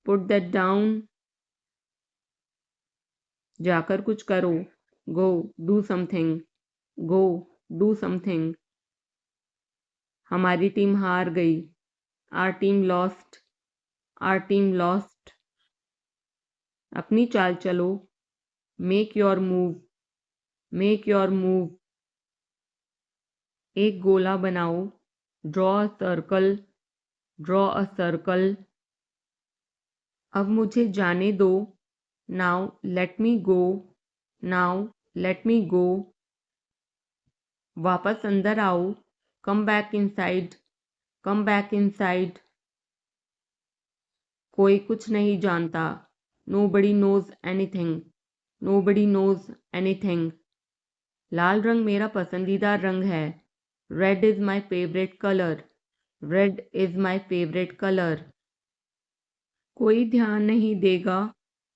put that down. जाकर कुछ करो, go do something, go do something. हमारी टीम हार गई, our team lost, our team lost. अपनी चाल चलो, make your move, make your move. एक गोला बनाओ, draw a circle, draw a circle. अब मुझे जाने दो, now let me go, now let me go. वापस अंदर आओ, come back inside, come back inside. कोई कुछ नहीं जानता, nobody knows anything, nobody knows anything. लाल रंग मेरा पसंदीदा रंग है, red is my favourite colour, red is my favourite colour. कोई ध्यान नहीं देगा,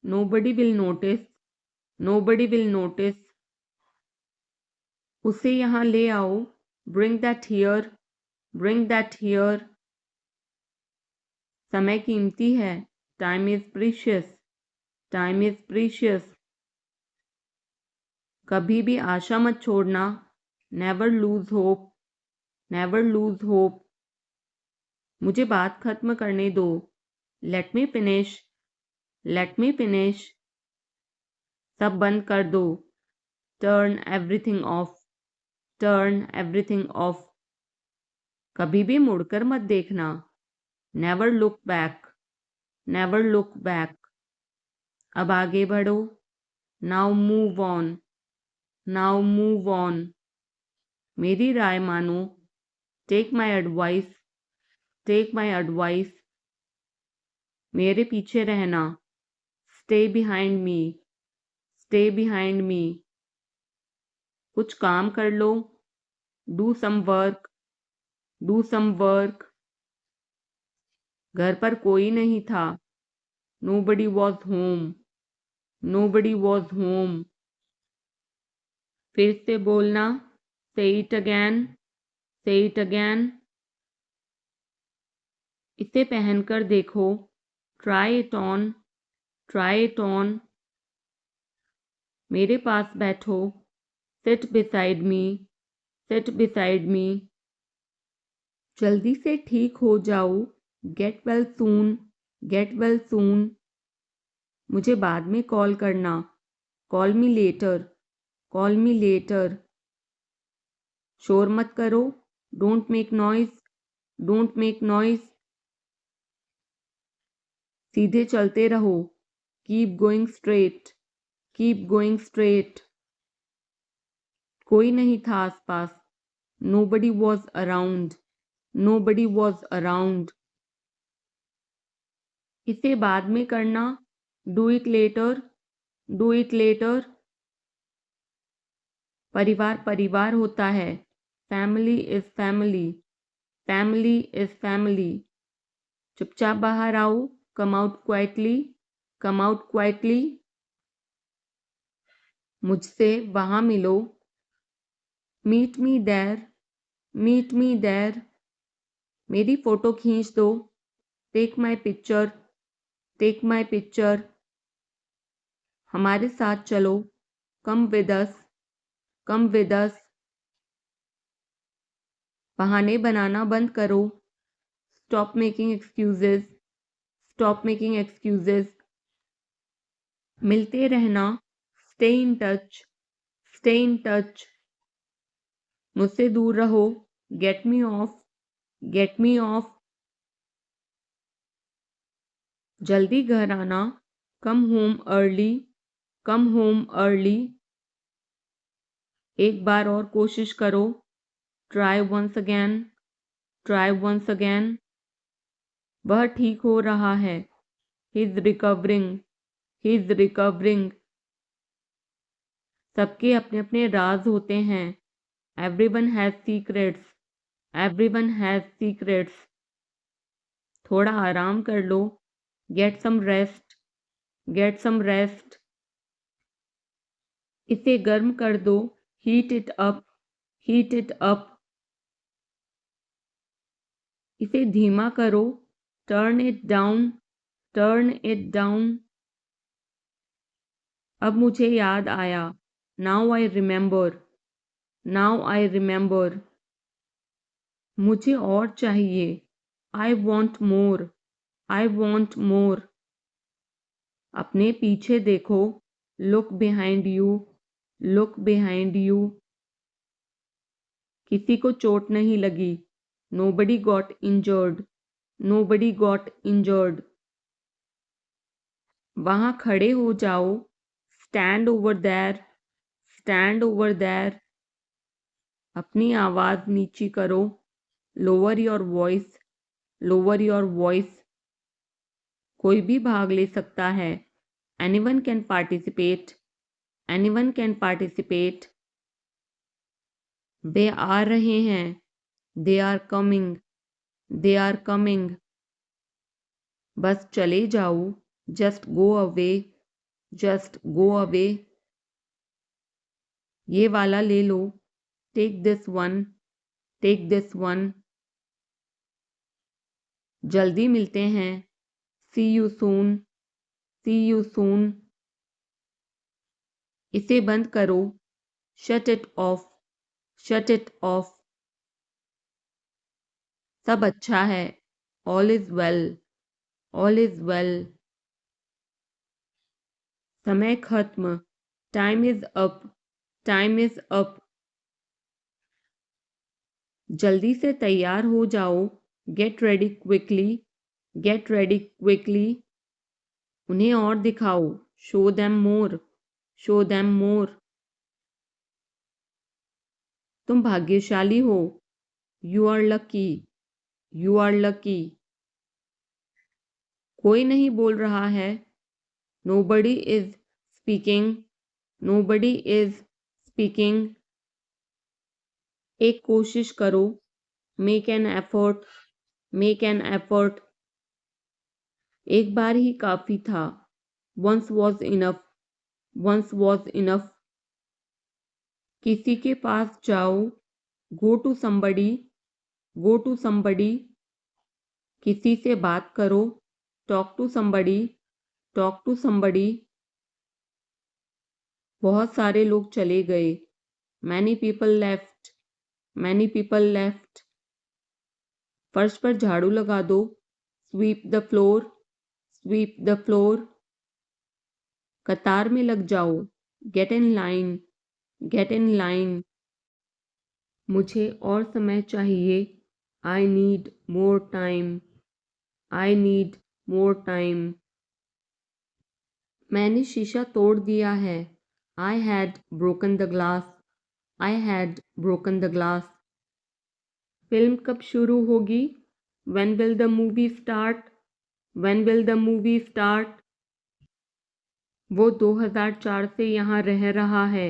nobody will notice, nobody will notice. उसे यहाँ ले आओ, bring that here, bring that here. समय कीमती है, time is precious, time is precious. कभी भी आशा मत छोड़ना, never lose hope, never lose hope. मुझे बात खत्म करने दो, let me finish, let me finish. सब बंद कर दो, turn everything of, turn everything of. कभी भी मुड़कर मत देखना, never look back, never look back. अब आगे बढ़ो, now move on, now move on. मेरी राय मानो, take my advice, take my advice. मेरे पीछे रहना, stay behind me, stay behind me. कुछ काम कर लो, do some work, do some work. घर पर कोई नहीं था, nobody was home, nobody was home. फिर से बोलना, say it again, say it again. इसे पहनकर देखो, try it on, try it on. मेरे पास बैठो, seat beside me, seat beside me. जल्दी से ठीक हो जाओ, get well soon, get well soon. मुझे बाद में कॉल करना, call me later, call me later. शोर मत करो, don't make noise, don't make noise. सीधे चलते रहो, keep going straight, keep going straight. कोई नहीं था आसपास, nobody was around, nobody was around. इसे बाद में करना, do it later, do it later. परिवार परिवार होता है, family is family, family is family. चुपचाप बाहर आओ, come out quietly, come out quietly. मुझसे वहां मिलो, meet me there, meet me there. मेरी फोटो खींच दो, take my picture, take my picture. हमारे साथ चलो, come with us, come with us. बहाने बनाना बंद करो, stop making excuses, stop making excuses. मिलते रहना, stay in touch, stay in touch. मुझसे दूर रहो, get me off, get me off. जल्दी घर आना, come home early, come home early. एक बार और कोशिश करो, try once again, try once again. वह ठीक हो रहा है, he is recovering, he is recovering. सबके अपने अपने राज होते हैं, everyone has secrets, everyone has secrets. थोड़ा आराम कर लो, get some rest, get some rest. इसे गर्म कर दो, heat it up, heat it up. इसे धीमा करो, turn it down, turn it down. अब मुझे याद आया, now I remember, now I remember. मुझे और चाहिए, I want more, I want more. अपने पीछे देखो, look behind you, look behind you. किसी को चोट नहीं लगी, nobody got injured, nobody got injured. वहां खड़े हो जाओ, stand over there, stand over there. अपनी आवाज नीची करो, lower your voice, lower your voice. कोई भी भाग ले सकता है, anyone can participate, anyone can participate. वे आ रहे हैं, they are coming, they are coming. बस चले जाओ, just go away, just go away. ये वाला ले लो, take this one, take this one. जल्दी मिलते हैं, see you soon, C you soon. इसे बंद करो, shut it off, shut it off. सब अच्छा है, all is well, all is well. समय खत्म, time is up, time is up. जल्दी से तैयार हो जाओ, get ready quickly, get ready quickly. उन्हें और दिखाओ, show them more, show them more. तुम भाग्यशाली हो, you are lucky, you are lucky. कोई नहीं बोल रहा है, nobody is speaking, nobody is speaking. एक कोशिश करो, make an effort, make an effort. एक बार ही काफी था, once was enough, once was enough. किसी के पास जाओ, go to somebody, go to somebody. किसी से बात करो, talk to somebody, talk to somebody. बहुत सारे लोग चले गए, many people left, many people left. फर्श पर झाड़ू लगा दो, sweep the floor, sweep the floor. कतार में लग जाओ, get in line, get in line. मुझे और समय चाहिए, I need more time, I need more time. मैंने शीशा तोड़ दिया है, I had broken the glass, I had broken the glass. Film कब शुरू होगी, when will the movie start, when will the movie start. वो 2004 से यहाँ रह रहा है,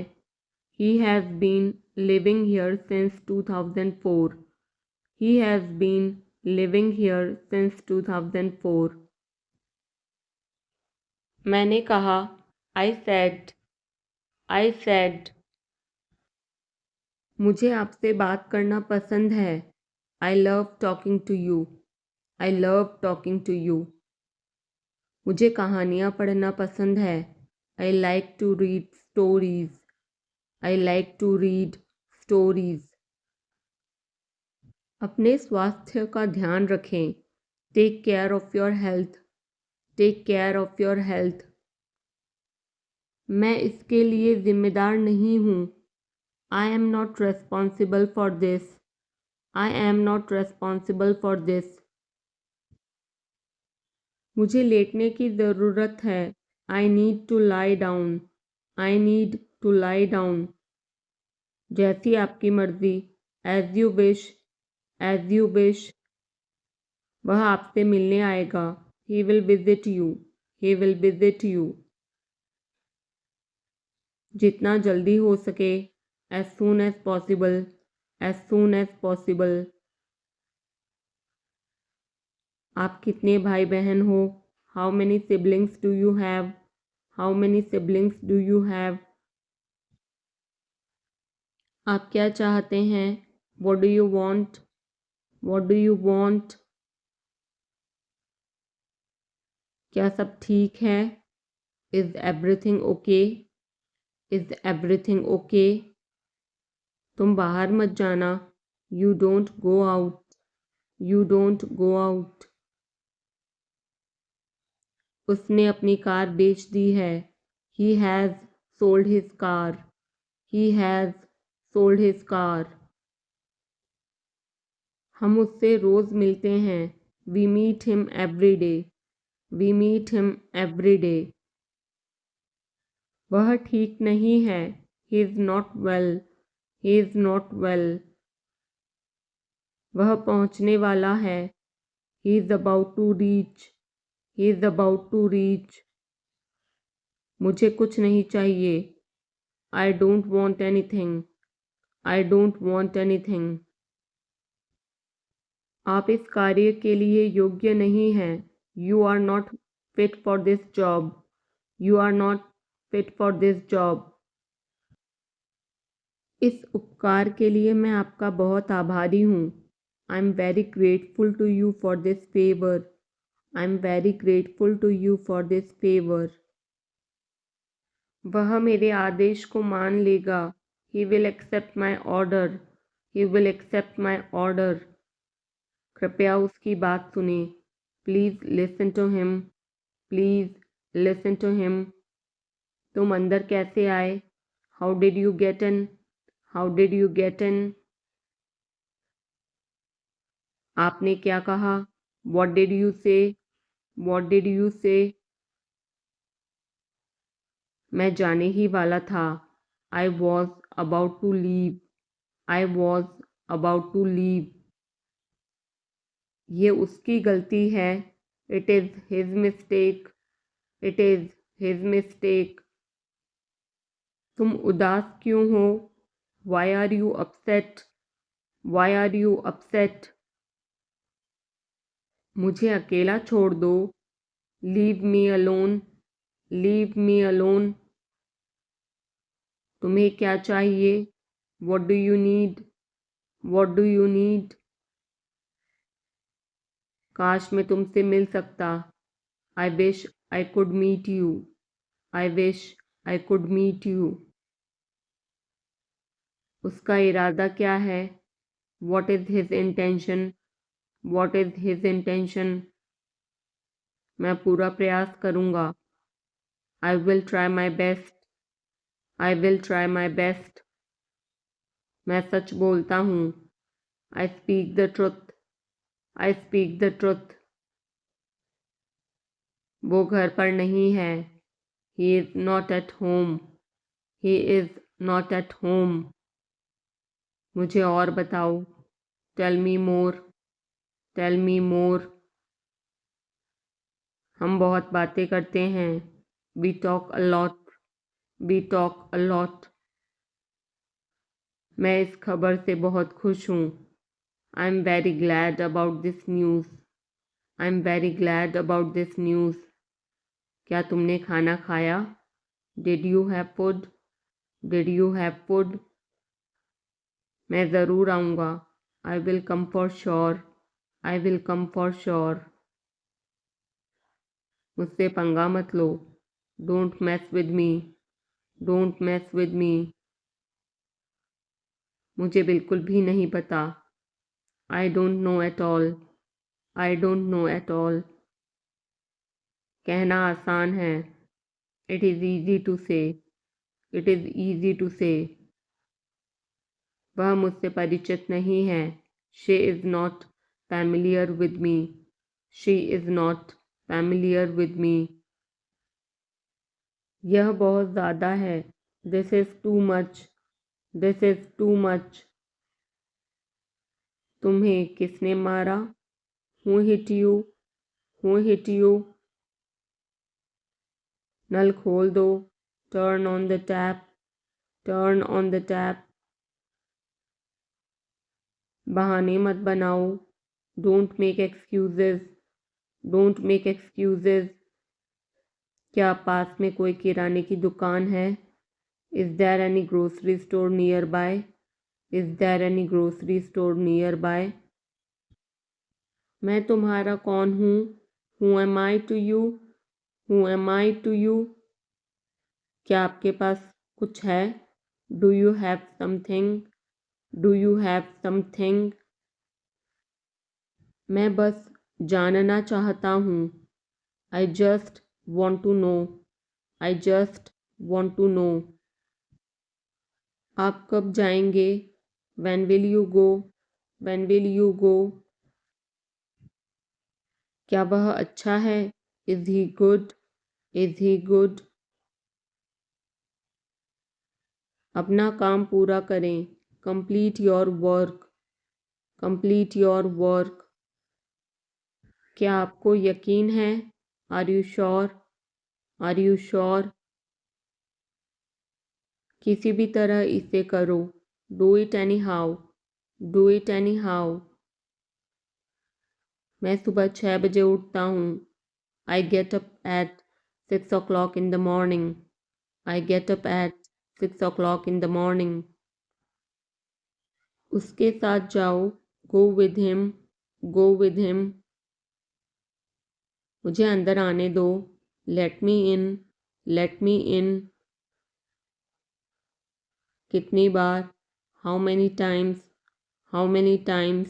he has been living here since 2004, he has been living here since 2004। मैंने कहा, आई सेड, आई सेड। मुझे आपसे बात करना पसंद है, I love talking to you, I love talking to you. मुझे कहानियाँ पढ़ना पसंद है, I like to read stories, I like to read stories. अपने स्वास्थ्य का ध्यान रखें, take care of your health, take care of your health. मैं इसके लिए जिम्मेदार नहीं हूँ, I am not responsible for this, I am not responsible for this. मुझे लेटने की ज़रूरत है, I need to lie down, I need to lie down. जैसी आपकी मर्ज़ी, as you wish, as you wish. वह आपसे मिलने आएगा, he will visit you, he will visit you. जितना जल्दी हो सके, as soon as possible, as soon as possible. आप कितने भाई बहन हो, how many siblings do you have, how many siblings do you have. आप क्या चाहते हैं, what do you want, What do you want? क्या सब ठीक है? Is everything okay? Is everything okay? तुम बाहर मत जाना. You don't go out. You don't go out. उसने अपनी कार बेच दी है. He has sold his car. He has sold his car. हम उससे रोज़ मिलते हैं. We meet him every day. We meet him every day. वह ठीक नहीं है. He is not well. He is not well. वह पहुंचने वाला है. He is about to reach. He is about to reach. मुझे कुछ नहीं चाहिए. I don't want anything. I don't want anything. आप इस कार्य के लिए योग्य नहीं हैं. You are not fit for this job. You are not fit for this job. इस उपकार के लिए मैं आपका बहुत आभारी हूँ. I am very grateful to you for this favor. I am very grateful to you for this favor. वह मेरे आदेश को मान लेगा. He will accept my order. He will accept my order. कृपया उसकी बात सुने. Please listen to him. Please listen to him. तुम अंदर कैसे आए? How did you get in? How did you get in? आपने क्या कहा? What did you say? What did you say? मैं जाने ही वाला था. I was about to leave. I was about to leave. ये उसकी गलती है. It is his mistake. It is his mistake. तुम उदास क्यों हो? Why are you upset? Why are you upset? मुझे अकेला छोड़ दो. Leave me alone. Leave me alone. तुम्हें क्या चाहिए? What do you need? What do you need? काश मैं तुमसे मिल सकता. I wish I could meet you. I wish I could meet you. उसका इरादा क्या है? What is his intention? What is his intention? मैं पूरा प्रयास करूँगा. I will try my best. I will try my best. मैं सच बोलता हूँ. I speak the truth. I speak the truth. वो घर पर नहीं है. He is not at home. He is not at home. मुझे और बताओ. Tell me more. Tell me more. हम बहुत बातें करते हैं. We talk a lot. We talk a lot. मैं इस खबर से बहुत खुश हूँ. I am very glad about this news. I am very glad about this news. क्या तुमने खाना खाया? Did you have food? Did you have food? मैं ज़रूर आऊँगा. I will come for sure. I will come for sure. मुझसे पंगा मत लो. Don't mess with me. Don't mess with me. मुझे बिल्कुल भी नहीं पता. I don't know at all. I don't know at all. कहना आसान है. It is easy to say. It is easy to say. वह मुझसे परिचित नहीं है. She is not familiar with me. She is not familiar with me. यह बहुत ज़्यादा है. This is too much. This is too much. तुम्हें किसने मारा? Who hit you? Who hit you? नल खोल दो. Turn on the tap. Turn on the tap. बहाने मत बनाओ. Don't make excuses. Don't make excuses. क्या पास में कोई किराने की दुकान है? Is there any grocery store nearby? Is there any grocery store nearby? मैं तुम्हारा कौन हूँ? Who am I to you? Who am I to you? क्या आपके पास कुछ है? Do you have something? Do you have something? मैं बस जानना चाहता हूँ। I just want to know. I just want to know. आप कब जाएंगे? When will you go? When will you go? क्या वह अच्छा है? Is he good? Is he good? अपना काम पूरा करें। Complete your work. Complete your work. क्या आपको यकीन है? Are you sure? Are you sure? किसी भी तरह इसे करो। Do it anyhow. Do it anyhow. मैं सुबह 6 बजे उठता हूँ। I get up at 6 o'clock in the morning. I get up at 6 o'clock in the morning. उसके साथ जाओ। Go with him. Go with him. मुझे अंदर आने दो। Let me in. Let me in. कितनी बार? How many times? How many times?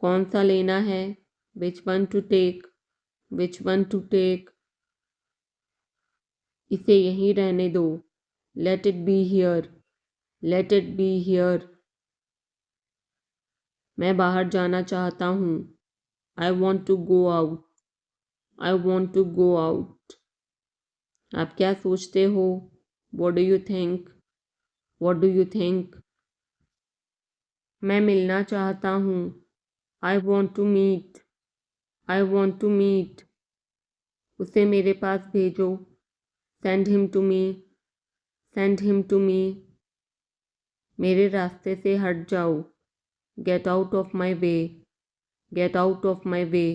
कौन सा लेना है? Which one to take? Which one to take? इसे यहीं रहने दो। Let it be here. Let it be here. मैं बाहर जाना चाहता हूँ। I want to go out. I want to go out. आप क्या सोचते हो? What do you think? What do you think? मैं मिलना चाहता हूँ। I want to meet. I want to meet. उसे मेरे पास भेजो। Send him to me. Send him to me. मेरे रास्ते से हट जाओ। Get out of my way. Get out of my way.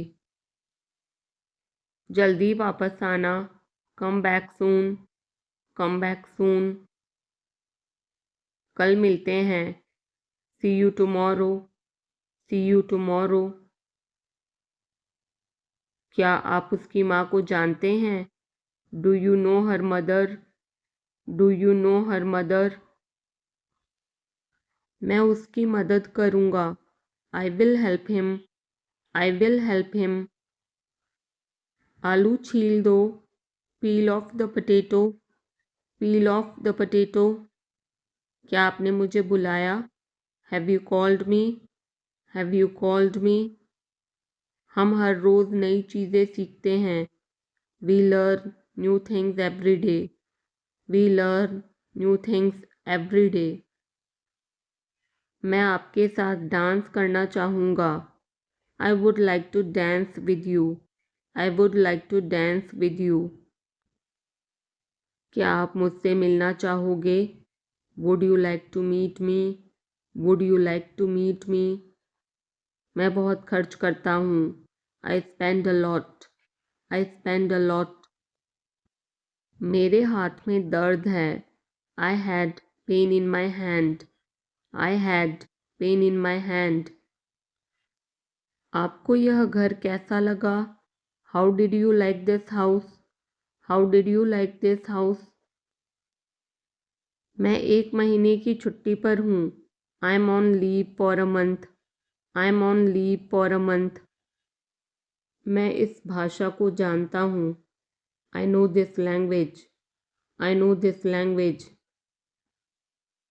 जल्दी वापस आना। Come back soon. Come back soon. कल मिलते हैं। See you tomorrow. See you tomorrow. क्या आप उसकी माँ को जानते हैं? Do you know her mother? Do you know her mother? मैं उसकी मदद करूँगा। I will help him. I will help him. आलू छील दो। Peel off the potato. Peel off the potato. क्या आपने मुझे बुलाया? Have you called me? Have you called me? हम हर रोज़ नई चीज़ें सीखते हैं। We learn new things every day. We learn new things every day. मैं आपके साथ डांस करना चाहूँगा। I would like to dance with you. I would like to dance with you. क्या आप मुझसे मिलना चाहोगे? Would you like to meet me? Would you like to meet me? मैं बहुत खर्च करता हूँ। I spend a lot. I spend a lot. मेरे हाथ में दर्द है। I had pain in my hand. I had pain in my hand. आपको यह घर कैसा लगा? How did you like this house? How did you like this house? मैं 1 महीने की छुट्टी पर हूँ। I'm on leave for a month. I'm on leave for a month. मैं इस भाषा को जानता हूँ। I know this language. I know this language.